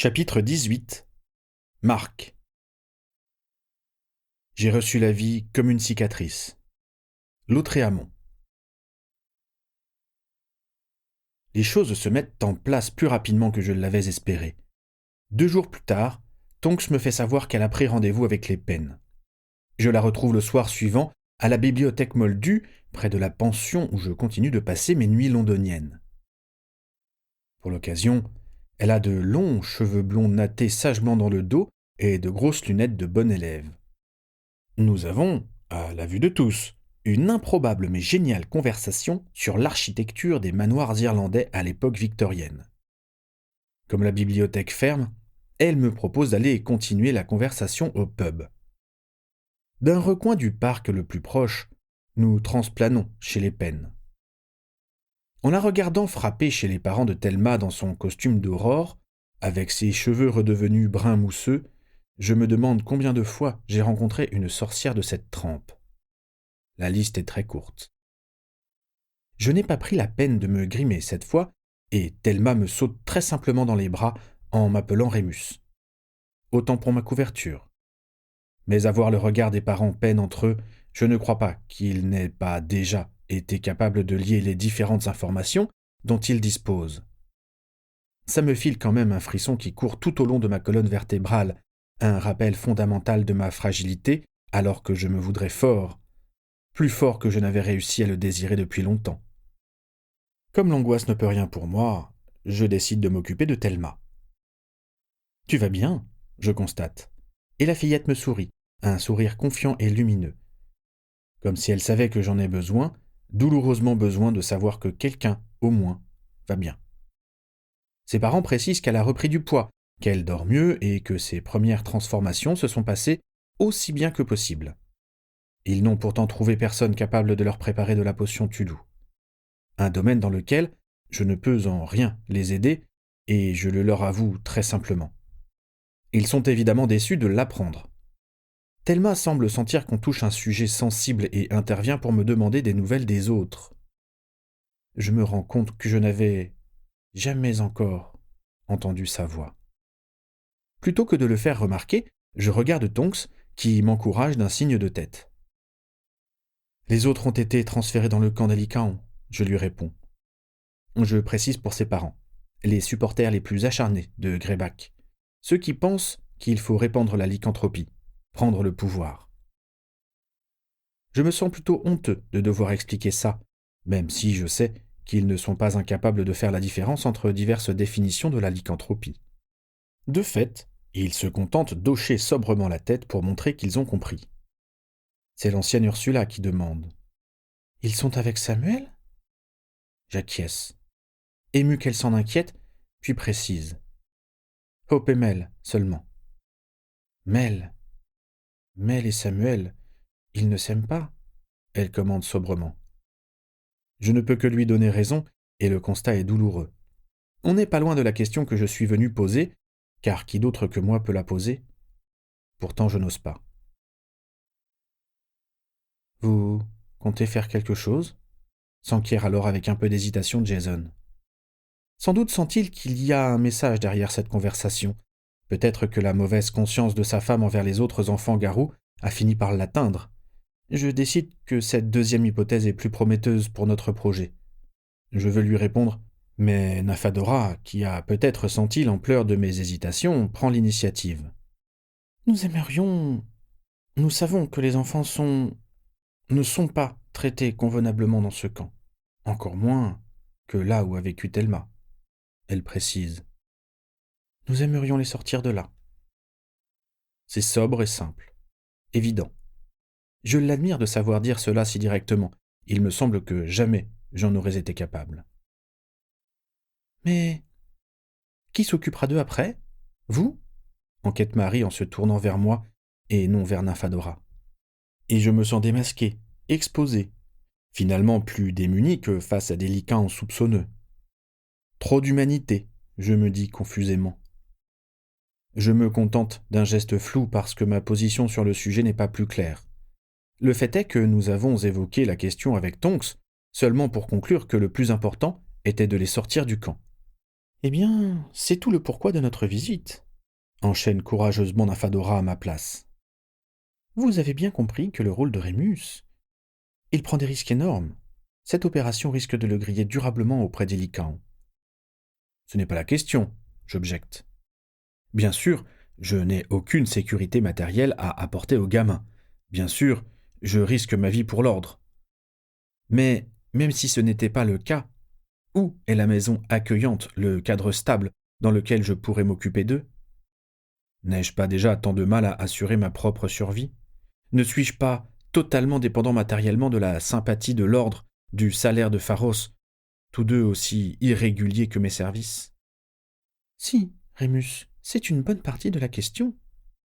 Chapitre 18. Marc. J'ai reçu la vie comme une cicatrice. Lautréamont. Les choses se mettent en place plus rapidement que je l'avais espéré. 2 jours plus tard, Tonks me fait savoir qu'elle a pris rendez-vous avec les Penn. Je la retrouve le soir suivant à la bibliothèque Moldu, près de la pension où je continue de passer mes nuits londoniennes. Pour l'occasion, elle a de longs cheveux blonds nattés sagement dans le dos et de grosses lunettes de bonne élève. Nous avons, à la vue de tous, une improbable mais géniale conversation sur l'architecture des manoirs irlandais à l'époque victorienne. Comme la bibliothèque ferme, elle me propose d'aller continuer la conversation au pub. D'un recoin du parc le plus proche, nous transplanons chez les Penn. En la regardant frapper chez les parents de Thelma dans son costume d'aurore, avec ses cheveux redevenus brun mousseux, je me demande combien de fois j'ai rencontré une sorcière de cette trempe. La liste est très courte. Je n'ai pas pris la peine de me grimer cette fois, et Thelma me saute très simplement dans les bras en m'appelant Rémus. Autant pour ma couverture. Mais à voir le regard des parents Penn entre eux, je ne crois pas qu'ils n'aient pas déjà été capables de lier les différentes informations dont ils disposent. Ça me file quand même un frisson qui court tout au long de ma colonne vertébrale, un rappel fondamental de ma fragilité, alors que je me voudrais fort, plus fort que je n'avais réussi à le désirer depuis longtemps. Comme l'angoisse ne peut rien pour moi, je décide de m'occuper de Thelma. « Tu vas bien ?» je constate. Et la fillette me sourit, un sourire confiant et lumineux. Comme si elle savait que j'en ai besoin, douloureusement besoin de savoir que quelqu'un, au moins, va bien. Ses parents précisent qu'elle a repris du poids, qu'elle dort mieux et que ses premières transformations se sont passées aussi bien que possible. Ils n'ont pourtant trouvé personne capable de leur préparer de la potion Tulou. Un domaine dans lequel je ne peux en rien les aider, et je le leur avoue très simplement. Ils sont évidemment déçus de l'apprendre. Thelma semble sentir qu'on touche un sujet sensible et intervient pour me demander des nouvelles des autres. Je me rends compte que je n'avais jamais encore entendu sa voix. Plutôt que de le faire remarquer, je regarde Tonks, qui m'encourage d'un signe de tête. Les autres ont été transférés dans le camp d'Alicant, je lui réponds. Je précise pour ses parents, les supporters les plus acharnés de Greyback, ceux qui pensent qu'il faut répandre la lycanthropie, prendre le pouvoir. Je me sens plutôt honteux de devoir expliquer ça, même si je sais qu'ils ne sont pas incapables de faire la différence entre diverses définitions de la lycanthropie. De fait, ils se contentent d'hocher sobrement la tête pour montrer qu'ils ont compris. C'est l'ancienne Ursula qui demande. « Ils sont avec Samuel ?» J'acquiesce. Ému qu'elle s'en inquiète, puis précise. « Hope et Mel, seulement. » Mel et Samuel, ils ne s'aiment pas, elle commande sobrement. Je ne peux que lui donner raison, et le constat est douloureux. On n'est pas loin de la question que je suis venu poser, car qui d'autre que moi peut la poser? Pourtant je n'ose pas. « Vous comptez faire quelque chose ?» s'enquiert alors avec un peu d'hésitation Jason. Sans doute sent-il qu'il y a un message derrière cette conversation. Peut-être que la mauvaise conscience de sa femme envers les autres enfants garous a fini par l'atteindre. Je décide que cette deuxième hypothèse est plus prometteuse pour notre projet. Je veux lui répondre, mais Nafadora, qui a peut-être senti l'ampleur de mes hésitations, prend l'initiative. Nous savons que les enfants ne sont pas traités convenablement dans ce camp. Encore moins que là où a vécu Thelma. Elle précise. Nous aimerions les sortir de là. C'est sobre et simple. Évident. Je l'admire de savoir dire cela si directement. Il me semble que jamais j'en aurais été capable. Mais qui s'occupera d'eux après? Vous? Enquête Marie en se tournant vers moi et non vers Nymphadora. Et je me sens démasqué, exposé, finalement plus démuni que face à des lycans soupçonneux. Trop d'humanité, je me dis confusément. Je me contente d'un geste flou parce que ma position sur le sujet n'est pas plus claire. Le fait est que nous avons évoqué la question avec Tonks seulement pour conclure que le plus important était de les sortir du camp. Eh bien, c'est tout le pourquoi de notre visite, enchaîne courageusement Nymphadora à ma place. Vous avez bien compris que le rôle de Rémus, il prend des risques énormes. Cette opération risque de le griller durablement auprès des Lycaons. Ce n'est pas la question, j'objecte. Bien sûr, je n'ai aucune sécurité matérielle à apporter aux gamins. Bien sûr, je risque ma vie pour l'ordre. Mais même si ce n'était pas le cas, où est la maison accueillante, le cadre stable dans lequel je pourrais m'occuper d'eux? N'ai-je pas déjà tant de mal à assurer ma propre survie? Ne suis-je pas totalement dépendant matériellement de la sympathie de l'ordre, du salaire de Pharos, tous deux aussi irréguliers que mes services? Si, Rémus, c'est une bonne partie de la question,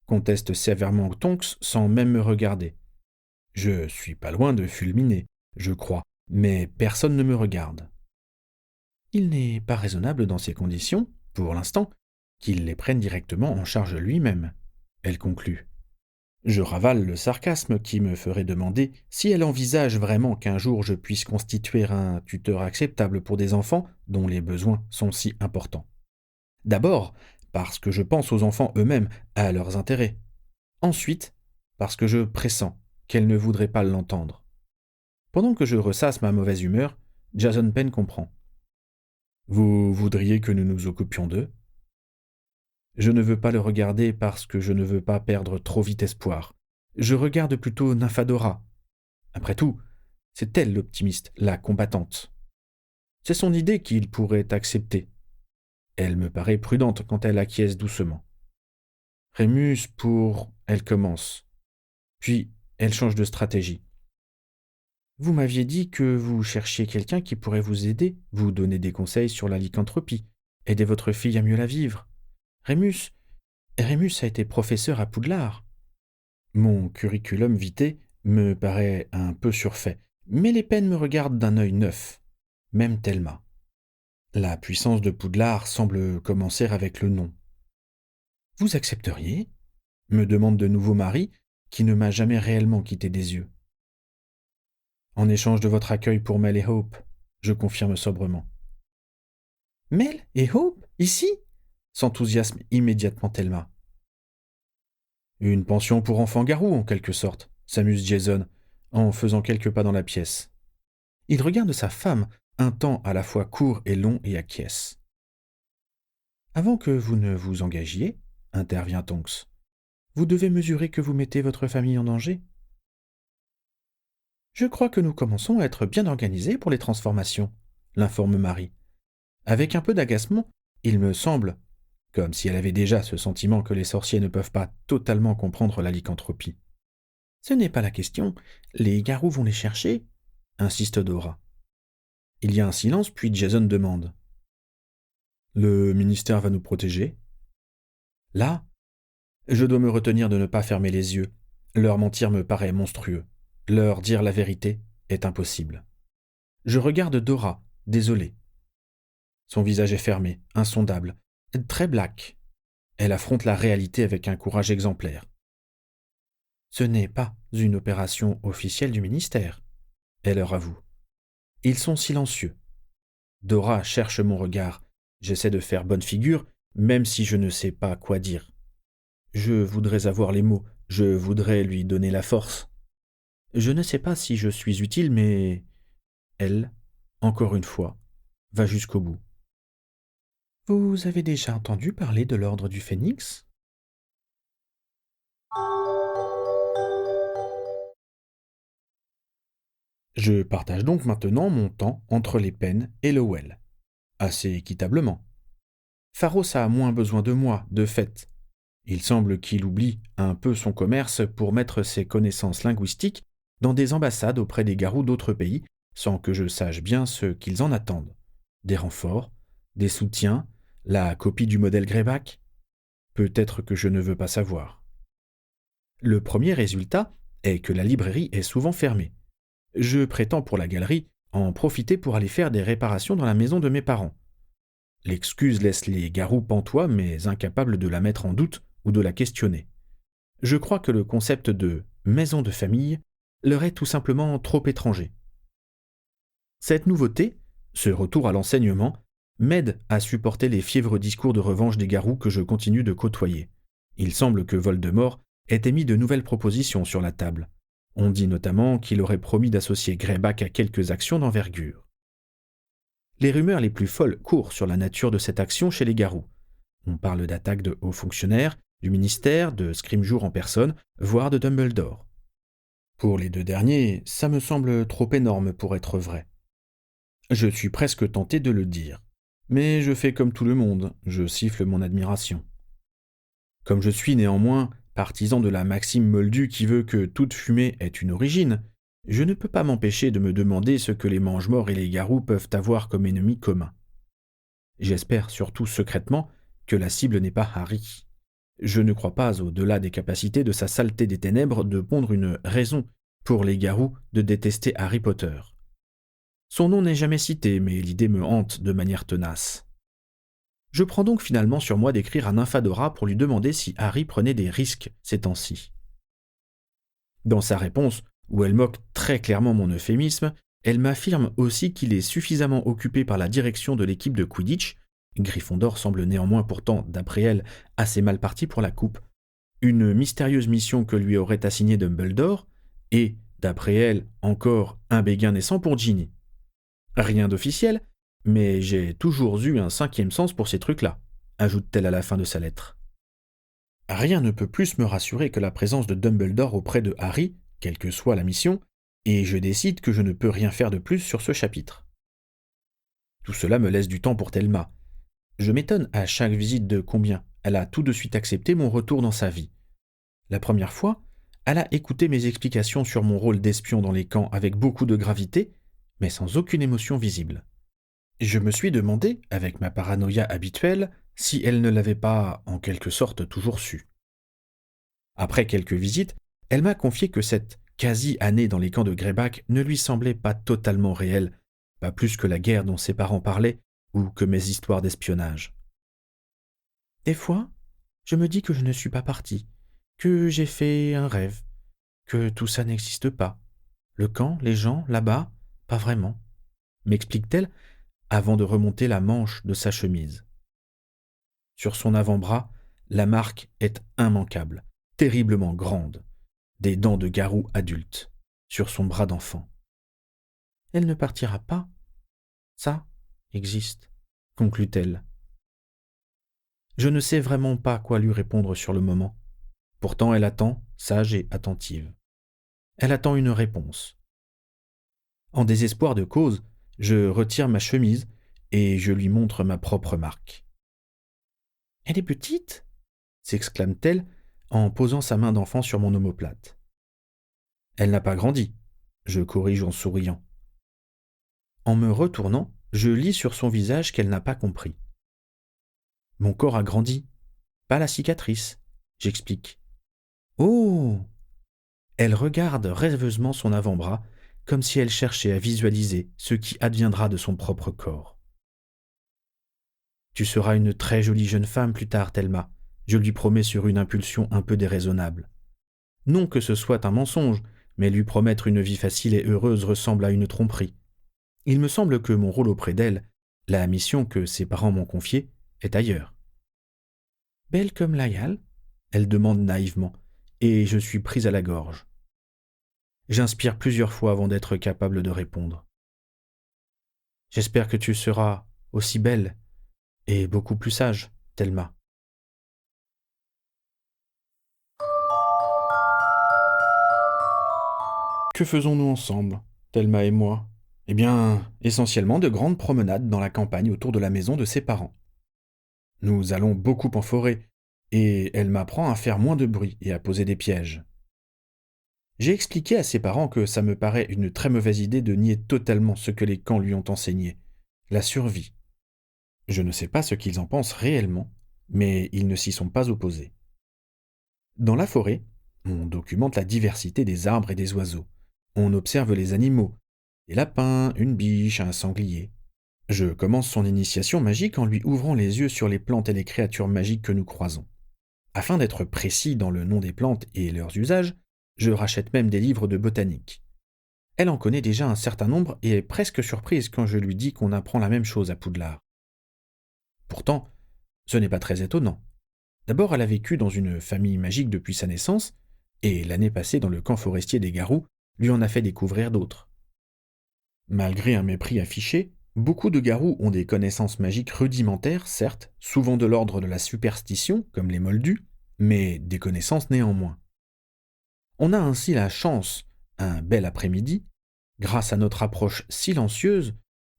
conteste sévèrement Tonks sans même me regarder. Je suis pas loin de fulminer, je crois, mais personne ne me regarde. Il n'est pas raisonnable dans ces conditions, pour l'instant, qu'il les prenne directement en charge lui-même, elle conclut. Je ravale le sarcasme qui me ferait demander si elle envisage vraiment qu'un jour je puisse constituer un tuteur acceptable pour des enfants dont les besoins sont si importants. D'abord, parce que je pense aux enfants eux-mêmes, à leurs intérêts. Ensuite, parce que je pressens qu'elle ne voudrait pas l'entendre. Pendant que je ressasse ma mauvaise humeur, Jason Penn comprend. Vous voudriez que nous nous occupions d'eux? Je ne veux pas le regarder parce que je ne veux pas perdre trop vite espoir. Je regarde plutôt Nymphadora. Après tout, c'est elle l'optimiste, la combattante. C'est son idée qu'il pourrait accepter. Elle me paraît prudente quand elle acquiesce doucement. Rémus pour... Elle commence. Puis, elle change de stratégie. Vous m'aviez dit que vous cherchiez quelqu'un qui pourrait vous aider, vous donner des conseils sur la lycanthropie, aider votre fille à mieux la vivre. Rémus a été professeur à Poudlard. Mon curriculum vitae me paraît un peu surfait, mais les Penn me regardent d'un œil neuf, même Thelma. La puissance de Poudlard semble commencer avec le nom. Vous accepteriez? Me demande de nouveau Marie, qui ne m'a jamais réellement quitté des yeux. En échange de votre accueil pour Mel et Hope, je confirme sobrement. Mel et Hope, ici? S'enthousiasme immédiatement Thelma. Une pension pour enfants garous, en quelque sorte, s'amuse Jason, en faisant quelques pas dans la pièce. Il regarde sa femme, un temps à la fois court et long, et acquiesce. Avant que vous ne vous engagiez, intervient Tonks, vous devez mesurer que vous mettez votre famille en danger. Je crois que nous commençons à être bien organisés pour les transformations, l'informe Marie. Avec un peu d'agacement, il me semble, comme si elle avait déjà ce sentiment que les sorciers ne peuvent pas totalement comprendre la lycanthropie. Ce n'est pas la question, les garous vont les chercher, insiste Dora. Il y a un silence, puis Jason demande. Le ministère va nous protéger? Là, je dois me retenir de ne pas fermer les yeux. Leur mentir me paraît monstrueux. Leur dire la vérité est impossible. Je regarde Dora, désolée. Son visage est fermé, insondable, très black. Elle affronte la réalité avec un courage exemplaire. Ce n'est pas une opération officielle du ministère, elle leur avoue. Ils sont silencieux. Dora cherche mon regard. J'essaie de faire bonne figure, même si je ne sais pas quoi dire. Je voudrais avoir les mots, je voudrais lui donner la force. Je ne sais pas si je suis utile, mais elle, encore une fois, va jusqu'au bout. Vous avez déjà entendu parler de l'ordre du Phénix? Je partage donc maintenant mon temps entre les Penn et Lowell. Assez équitablement. Pharos a moins besoin de moi, de fait. Il semble qu'il oublie un peu son commerce pour mettre ses connaissances linguistiques dans des ambassades auprès des garous d'autres pays, sans que je sache bien ce qu'ils en attendent. Des renforts, des soutiens, la copie du modèle Greyback? Peut-être que je ne veux pas savoir. Le premier résultat est que la librairie est souvent fermée. Je prétends pour la galerie en profiter pour aller faire des réparations dans la maison de mes parents. L'excuse laisse les garous pantois, mais incapables de la mettre en doute ou de la questionner. Je crois que le concept de maison de famille leur est tout simplement trop étranger. Cette nouveauté, ce retour à l'enseignement, m'aide à supporter les fiévreux discours de revanche des garous que je continue de côtoyer. Il semble que Voldemort ait émis de nouvelles propositions sur la table. On dit notamment qu'il aurait promis d'associer Greyback à quelques actions d'envergure. Les rumeurs les plus folles courent sur la nature de cette action chez les garous. On parle d'attaques de hauts fonctionnaires, du ministère, de Scrimgeour en personne, voire de Dumbledore. Pour les deux derniers, ça me semble trop énorme pour être vrai. Je suis presque tenté de le dire. Mais je fais comme tout le monde, je siffle mon admiration. Comme je suis néanmoins partisan de la maxime moldue qui veut que toute fumée ait une origine, je ne peux pas m'empêcher de me demander ce que les mange-morts et les garous peuvent avoir comme ennemis communs. J'espère surtout secrètement que la cible n'est pas Harry. Je ne crois pas au-delà des capacités de sa saleté des ténèbres de pondre une raison pour les garous de détester Harry Potter. Son nom n'est jamais cité, mais l'idée me hante de manière tenace. Je prends donc finalement sur moi d'écrire à Nymphadora pour lui demander si Harry prenait des risques ces temps-ci. Dans sa réponse, où elle moque très clairement mon euphémisme, elle m'affirme aussi qu'il est suffisamment occupé par la direction de l'équipe de Quidditch. Gryffondor semble néanmoins pourtant, d'après elle, assez mal parti pour la coupe. Une mystérieuse mission que lui aurait assignée Dumbledore, et, d'après elle, encore un béguin naissant pour Ginny. Rien d'officiel, mais j'ai toujours eu un cinquième sens pour ces trucs-là, ajoute-t-elle à la fin de sa lettre. Rien ne peut plus me rassurer que la présence de Dumbledore auprès de Harry, quelle que soit la mission, et je décide que je ne peux rien faire de plus sur ce chapitre. Tout cela me laisse du temps pour Thelma. Je m'étonne à chaque visite de combien elle a tout de suite accepté mon retour dans sa vie. La première fois, elle a écouté mes explications sur mon rôle d'espion dans les camps avec beaucoup de gravité, mais sans aucune émotion visible. Je me suis demandé, avec ma paranoïa habituelle, si elle ne l'avait pas, en quelque sorte, toujours su. Après quelques visites, elle m'a confié que cette quasi-année dans les camps de Greyback ne lui semblait pas totalement réelle, pas plus que la guerre dont ses parents parlaient ou que mes histoires d'espionnage. Des fois, je me dis que je ne suis pas parti, que j'ai fait un rêve, que tout ça n'existe pas. Le camp, les gens, là-bas, pas vraiment, m'explique-t-elle avant de remonter la manche de sa chemise. Sur son avant-bras, la marque est immanquable, terriblement grande, des dents de garou adulte, sur son bras d'enfant. Elle ne partira pas. Ça existe, conclut-elle. Je ne sais vraiment pas quoi lui répondre sur le moment. Pourtant, elle attend, sage et attentive. Elle attend une réponse. En désespoir de cause, je retire ma chemise et je lui montre ma propre marque. « Elle est petite ?» s'exclame-t-elle en posant sa main d'enfant sur mon omoplate. Elle n'a pas grandi, je corrige en souriant. En me retournant, je lis sur son visage qu'elle n'a pas compris. Mon corps a grandi, pas la cicatrice, j'explique. Oh! Elle regarde rêveusement son avant-bras, comme si elle cherchait à visualiser ce qui adviendra de son propre corps. Tu seras une très jolie jeune femme plus tard, Thelma, je lui promets sur une impulsion un peu déraisonnable. Non que ce soit un mensonge, mais lui promettre une vie facile et heureuse ressemble à une tromperie. Il me semble que mon rôle auprès d'elle, la mission que ses parents m'ont confiée, est ailleurs. Belle comme Lyal ? Elle demande naïvement, et je suis prise à la gorge. J'inspire plusieurs fois avant d'être capable de répondre. J'espère que tu seras aussi belle et beaucoup plus sage, Thelma. Que faisons-nous ensemble, Thelma et moi ? Eh bien, essentiellement de grandes promenades dans la campagne autour de la maison de ses parents. Nous allons beaucoup en forêt, et elle m'apprend à faire moins de bruit et à poser des pièges. J'ai expliqué à ses parents que ça me paraît une très mauvaise idée de nier totalement ce que les camps lui ont enseigné, la survie. Je ne sais pas ce qu'ils en pensent réellement, mais ils ne s'y sont pas opposés. Dans la forêt, on documente la diversité des arbres et des oiseaux. On observe les animaux, des lapins, une biche, un sanglier. Je commence son initiation magique en lui ouvrant les yeux sur les plantes et les créatures magiques que nous croisons. Afin d'être précis dans le nom des plantes et leurs usages, je rachète même des livres de botanique. Elle en connaît déjà un certain nombre et est presque surprise quand je lui dis qu'on apprend la même chose à Poudlard. Pourtant, ce n'est pas très étonnant. D'abord, elle a vécu dans une famille magique depuis sa naissance, et l'année passée dans le camp forestier des Garous lui en a fait découvrir d'autres. Malgré un mépris affiché, beaucoup de Garous ont des connaissances magiques rudimentaires, certes, souvent de l'ordre de la superstition, comme les moldus, mais des connaissances néanmoins. On a ainsi la chance, un bel après-midi, grâce à notre approche silencieuse,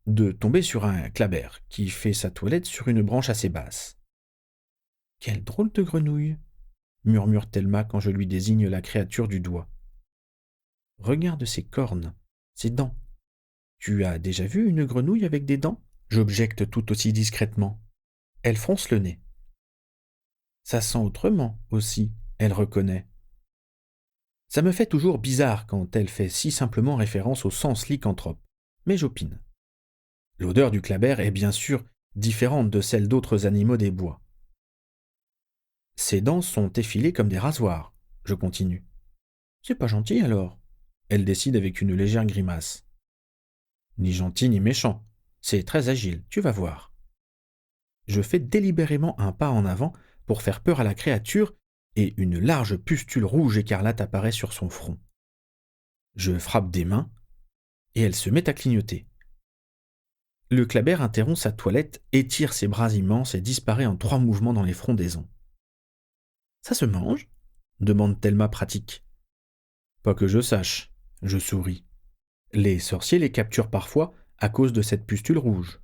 de tomber sur un clabère qui fait sa toilette sur une branche assez basse. « Quelle drôle de grenouille !» murmure Thelma quand je lui désigne la créature du doigt. « Regarde ses cornes, ses dents. Tu as déjà vu une grenouille avec des dents ?» J'objecte tout aussi discrètement. Elle fronce le nez. « Ça sent autrement aussi, elle reconnaît. » Ça me fait toujours bizarre quand elle fait si simplement référence au sens lycanthrope, mais j'opine. L'odeur du clabère est bien sûr différente de celle d'autres animaux des bois. Ses dents sont effilées comme des rasoirs, je continue. C'est pas gentil alors. Elle décide avec une légère grimace. Ni gentil ni méchant, c'est très agile, tu vas voir. Je fais délibérément un pas en avant pour faire peur à la créature et une large pustule rouge écarlate apparaît sur son front. Je frappe des mains et elle se met à clignoter. Le clabère interrompt sa toilette, étire ses bras immenses et disparaît en 3 mouvements dans les frondaisons. « Ça se mange ?» demande Thelma pratique. « Pas que je sache, » je souris. Les sorciers les capturent parfois à cause de cette pustule rouge.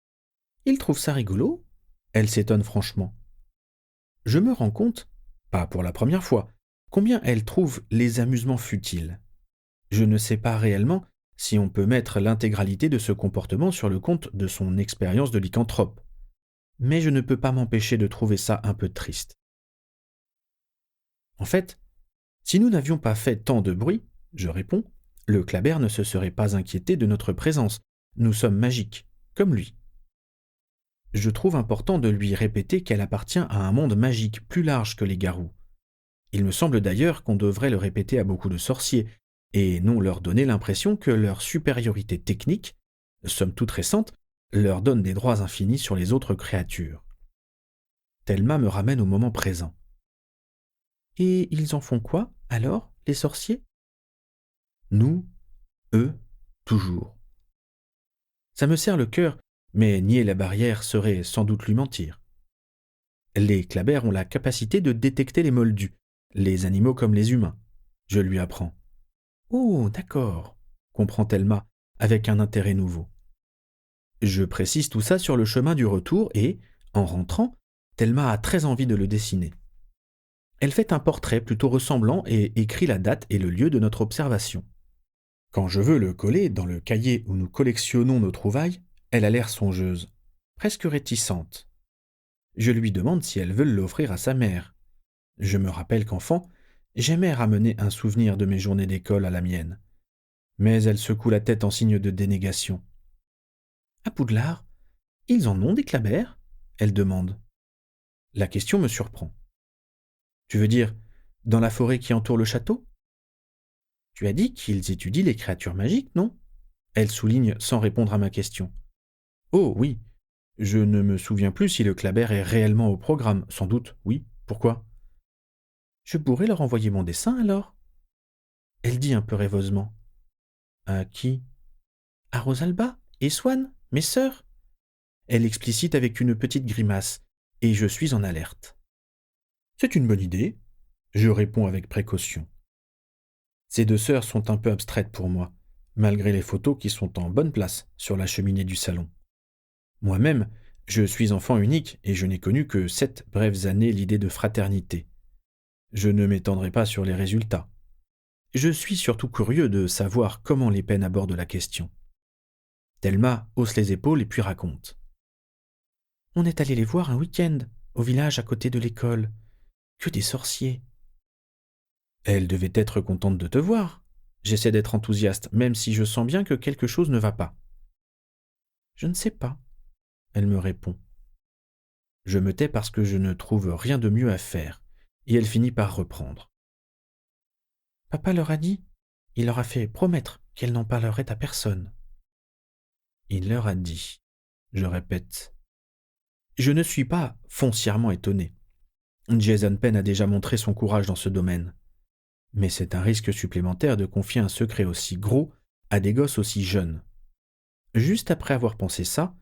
« Ils trouvent ça rigolo ?» Elle s'étonne franchement. Je me rends compte, pas pour la première fois, combien elle trouve les amusements futiles. Je ne sais pas réellement si on peut mettre l'intégralité de ce comportement sur le compte de son expérience de lycanthrope. Mais je ne peux pas m'empêcher de trouver ça un peu triste. En fait, si nous n'avions pas fait tant de bruit, je réponds, le clabère ne se serait pas inquiété de notre présence. Nous sommes magiques, comme lui. Je trouve important de lui répéter qu'elle appartient à un monde magique plus large que les Garous. Il me semble d'ailleurs qu'on devrait le répéter à beaucoup de sorciers, et non leur donner l'impression que leur supériorité technique, somme toute récente, leur donne des droits infinis sur les autres créatures. Thelma me ramène au moment présent. Et ils en font quoi, alors, les sorciers ? Nous, eux, toujours. Ça me serre le cœur, mais nier la barrière serait sans doute lui mentir. Les clabères ont la capacité de détecter les moldus, les animaux comme les humains. Je lui apprends. Oh, d'accord, comprend Thelma, avec un intérêt nouveau. Je précise tout ça sur le chemin du retour et, en rentrant, Thelma a très envie de le dessiner. Elle fait un portrait plutôt ressemblant et écrit la date et le lieu de notre observation. Quand je veux le coller dans le cahier où nous collectionnons nos trouvailles, elle a l'air songeuse, presque réticente. Je lui demande si elle veut l'offrir à sa mère. Je me rappelle qu'enfant, j'aimais ramener un souvenir de mes journées d'école à la mienne. Mais elle secoue la tête en signe de dénégation. « À Poudlard, ils en ont des clabères ?» elle demande. La question me surprend. « Tu veux dire, dans la forêt qui entoure le château ?» « Tu as dit qu'ils étudient les créatures magiques, non ?» Elle souligne sans répondre à ma question. « Oh oui, je ne me souviens plus si le clabère est réellement au programme, sans doute, oui. Pourquoi ?»« Je pourrais leur envoyer mon dessin, alors ?» Elle dit un peu rêveusement. « À qui ?»« À Rosalba et Swann, mes sœurs ?» Elle explicite avec une petite grimace, et je suis en alerte. « C'est une bonne idée, » je réponds avec précaution. Ces 2 sœurs sont un peu abstraites pour moi, malgré les photos qui sont en bonne place sur la cheminée du salon. Moi-même, je suis enfant unique et je n'ai connu que 7 brèves années l'idée de fraternité. Je ne m'étendrai pas sur les résultats. Je suis surtout curieux de savoir comment les peines abordent la question. Thelma hausse les épaules et puis raconte. « On est allé les voir un week-end, au village à côté de l'école. Que des sorciers !» Elle devait être contente de te voir. J'essaie d'être enthousiaste, même si je sens bien que quelque chose ne va pas. Je ne sais pas, elle me répond. Je me tais parce que je ne trouve rien de mieux à faire, et elle finit par reprendre. Papa leur a dit, il leur a fait promettre qu'elle n'en parlerait à personne. Il leur a dit, je répète. Je ne suis pas foncièrement étonné. Jason Penn a déjà montré son courage dans ce domaine. Mais c'est un risque supplémentaire de confier un secret aussi gros à des gosses aussi jeunes. Juste après avoir pensé ça,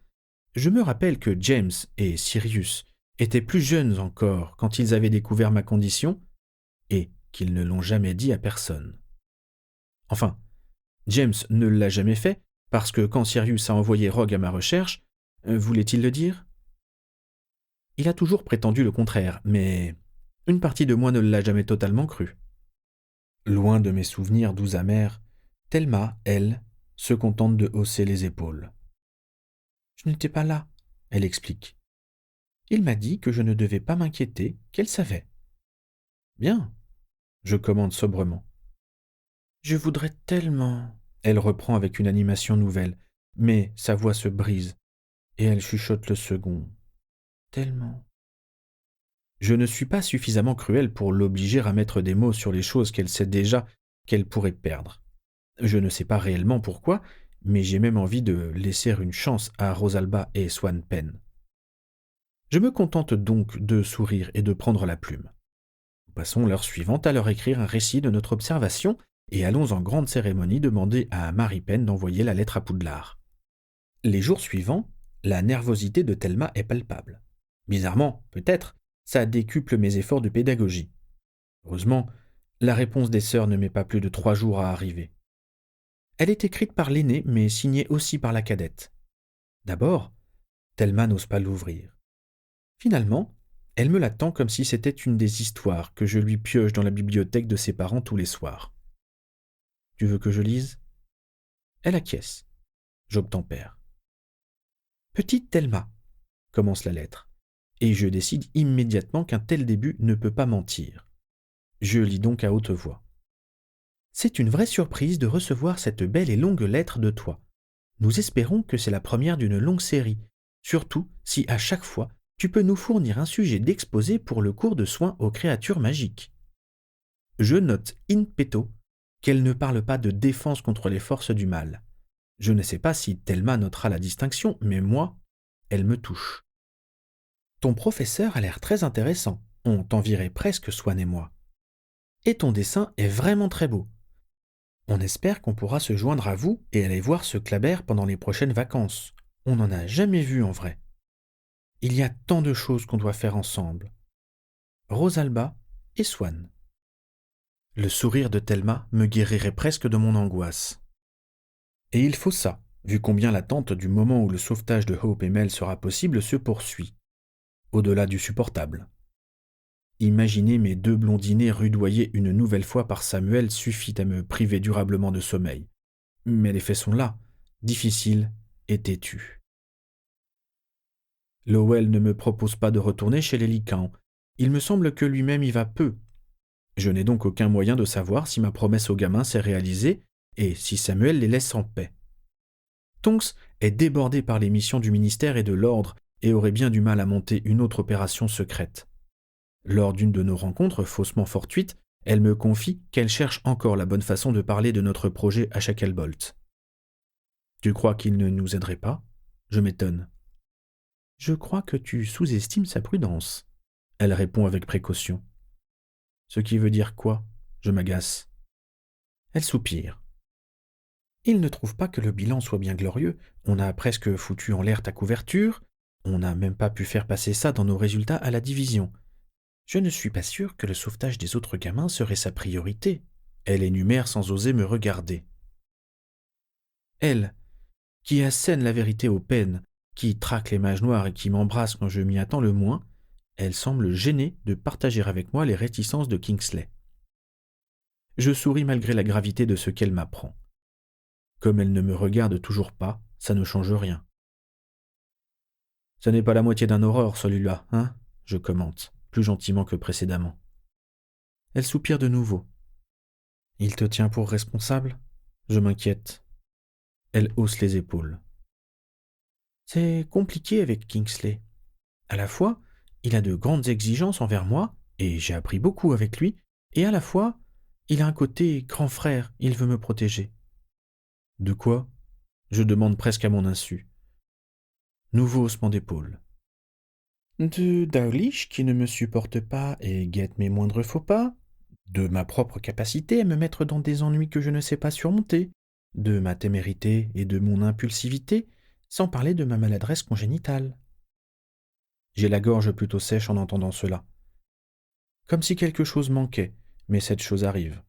je me rappelle que James et Sirius étaient plus jeunes encore quand ils avaient découvert ma condition et qu'ils ne l'ont jamais dit à personne. Enfin, James ne l'a jamais fait parce que quand Sirius a envoyé Rogue à ma recherche, voulait-il le dire? Il a toujours prétendu le contraire, mais une partie de moi ne l'a jamais totalement cru. Loin de mes souvenirs doux amers, Thelma, elle, se contente de hausser les épaules. Je n'étais pas là, elle explique. Il m'a dit que je ne devais pas m'inquiéter, qu'elle savait. Bien, je commande sobrement. Je voudrais tellement. Elle reprend avec une animation nouvelle, mais sa voix se brise, et elle chuchote le second. Tellement. Je ne suis pas suffisamment cruel pour l'obliger à mettre des mots sur les choses qu'elle sait déjà qu'elle pourrait perdre. Je ne sais pas réellement pourquoi, mais j'ai même envie de laisser une chance à Rosalba et Swan Penn. Je me contente donc de sourire et de prendre la plume. Nous passons l'heure suivante à leur écrire un récit de notre observation et allons en grande cérémonie demander à Mary Penn d'envoyer la lettre à Poudlard. Les jours suivants, la nervosité de Thelma est palpable. Bizarrement, peut-être, ça décuple mes efforts de pédagogie. Heureusement, la réponse des sœurs ne met pas plus de 3 jours à arriver. Elle est écrite par l'aînée, mais signée aussi par la cadette. D'abord, Thelma n'ose pas l'ouvrir. Finalement, elle me l'attend comme si c'était une des histoires que je lui pioche dans la bibliothèque de ses parents tous les soirs. « Tu veux que je lise ?» Elle acquiesce. J'obtempère. « Petite Thelma », commence la lettre, et je décide immédiatement qu'un tel début ne peut pas mentir. Je lis donc à haute voix. « C'est une vraie surprise de recevoir cette belle et longue lettre de toi. Nous espérons que c'est la première d'une longue série, surtout si à chaque fois tu peux nous fournir un sujet d'exposé pour le cours de soins aux créatures magiques. Je note in petto qu'elle ne parle pas de défense contre les forces du mal. Je ne sais pas si Thelma notera la distinction, mais moi, elle me touche. Ton professeur a l'air très intéressant, on t'envierait presque Swan et moi. Et ton dessin est vraiment très beau. On espère qu'on pourra se joindre à vous et aller voir ce Claber pendant les prochaines vacances. On n'en a jamais vu en vrai. Il y a tant de choses qu'on doit faire ensemble. Rosalba et Swan. Le sourire de Thelma me guérirait presque de mon angoisse. Et il faut ça, vu combien l'attente du moment où le sauvetage de Hope et Mel sera possible se poursuit, au-delà du supportable. Imaginer mes 2 blondinés rudoyés une nouvelle fois par Samuel suffit à me priver durablement de sommeil. Mais les faits sont là, difficiles et têtus. Lowell ne me propose pas de retourner chez les Lycans. Il me semble que lui-même y va peu. Je n'ai donc aucun moyen de savoir si ma promesse aux gamins s'est réalisée et si Samuel les laisse en paix. Tonks est débordé par les missions du ministère et de l'ordre et aurait bien du mal à monter une autre opération secrète. Lors d'une de nos rencontres faussement fortuites, elle me confie qu'elle cherche encore la bonne façon de parler de notre projet à Shacklebolt. « Tu crois qu'il ne nous aiderait pas ?» Je m'étonne. « Je crois que tu sous-estimes sa prudence. » Elle répond avec précaution. « Ce qui veut dire quoi ?» Je m'agace. Elle soupire. « Il ne trouve pas que le bilan soit bien glorieux. On a presque foutu en l'air ta couverture. On n'a même pas pu faire passer ça dans nos résultats à la division. Je ne suis pas sûr que le sauvetage des autres gamins serait sa priorité. » Elle énumère sans oser me regarder. Elle, qui assène la vérité aux peines, qui traque les mages noirs et qui m'embrasse quand je m'y attends le moins, elle semble gênée de partager avec moi les réticences de Kingsley. Je souris malgré la gravité de ce qu'elle m'apprend. Comme elle ne me regarde toujours pas, ça ne change rien. « Ce n'est pas la moitié d'un aurore, celui-là, hein ?» je commente, plus gentiment que précédemment. Elle soupire de nouveau. « Il te tient pour responsable ?» Je m'inquiète. Elle hausse les épaules. « C'est compliqué avec Kingsley. À la fois, il a de grandes exigences envers moi, et j'ai appris beaucoup avec lui, et à la fois, il a un côté grand frère, il veut me protéger. » « De quoi ?» Je demande presque à mon insu. Nouveau haussement d'épaule. De Dawlish qui ne me supporte pas et guette mes moindres faux pas, de ma propre capacité à me mettre dans des ennuis que je ne sais pas surmonter, de ma témérité et de mon impulsivité, sans parler de ma maladresse congénitale. J'ai la gorge plutôt sèche en entendant cela. Comme si quelque chose manquait, mais cette chose arrive.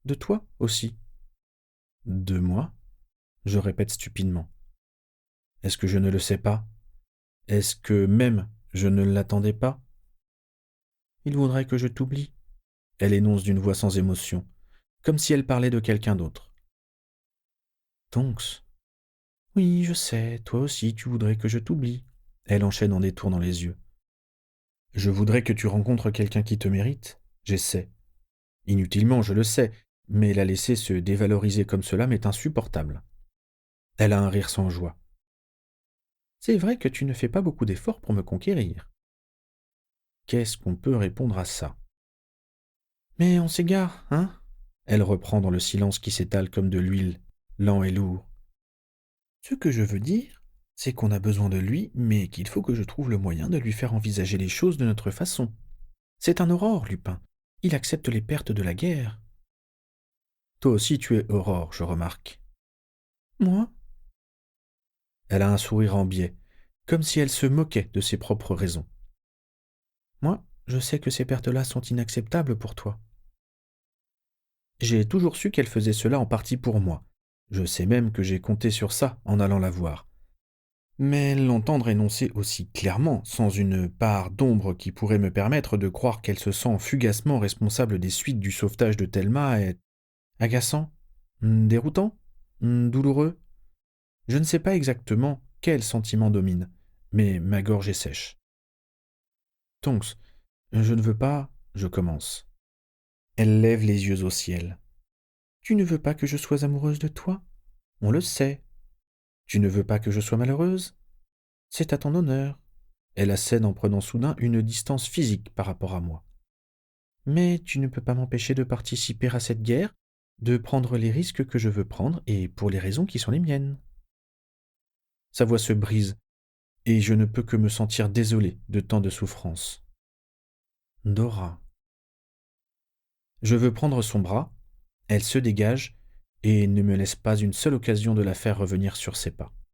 De toi aussi. De moi? Je répète stupidement. Est-ce que je ne le sais pas? Est-ce que même je ne l'attendais pas? Il voudrait que je t'oublie. Elle énonce d'une voix sans émotion, comme si elle parlait de quelqu'un d'autre. Tonks. Oui, je sais, toi aussi tu voudrais que je t'oublie. Elle enchaîne en détournant les yeux. Je voudrais que tu rencontres quelqu'un qui te mérite. J'essaie. Inutilement, je le sais, mais la laisser se dévaloriser comme cela m'est insupportable. Elle a un rire sans joie. C'est vrai que tu ne fais pas beaucoup d'efforts pour me conquérir. Qu'est-ce qu'on peut répondre à ça? Mais on s'égare, hein? Elle reprend dans le silence qui s'étale comme de l'huile, lent et lourd. Ce que je veux dire, c'est qu'on a besoin de lui, mais qu'il faut que je trouve le moyen de lui faire envisager les choses de notre façon. C'est un Aurore, Lupin. Il accepte les pertes de la guerre. Toi aussi tu es Aurore, je remarque. Moi? Elle a un sourire en biais, comme si elle se moquait de ses propres raisons. Moi, je sais que ces pertes-là sont inacceptables pour toi. J'ai toujours su qu'elle faisait cela en partie pour moi. Je sais même que j'ai compté sur ça en allant la voir. Mais l'entendre énoncer aussi clairement, sans une part d'ombre qui pourrait me permettre de croire qu'elle se sent fugacement responsable des suites du sauvetage de Thelma est agaçant, déroutant, douloureux. Je ne sais pas exactement quel sentiment domine, mais ma gorge est sèche. Tonks, je ne veux pas, je commence. Elle lève les yeux au ciel. Tu ne veux pas que je sois amoureuse de toi? On le sait. Tu ne veux pas que je sois malheureuse? C'est à ton honneur. Elle assène en prenant soudain une distance physique par rapport à moi. Mais tu ne peux pas m'empêcher de participer à cette guerre, de prendre les risques que je veux prendre et pour les raisons qui sont les miennes. Sa voix se brise, et je ne peux que me sentir désolé de tant de souffrance. Dora. Je veux prendre son bras, elle se dégage et ne me laisse pas une seule occasion de la faire revenir sur ses pas.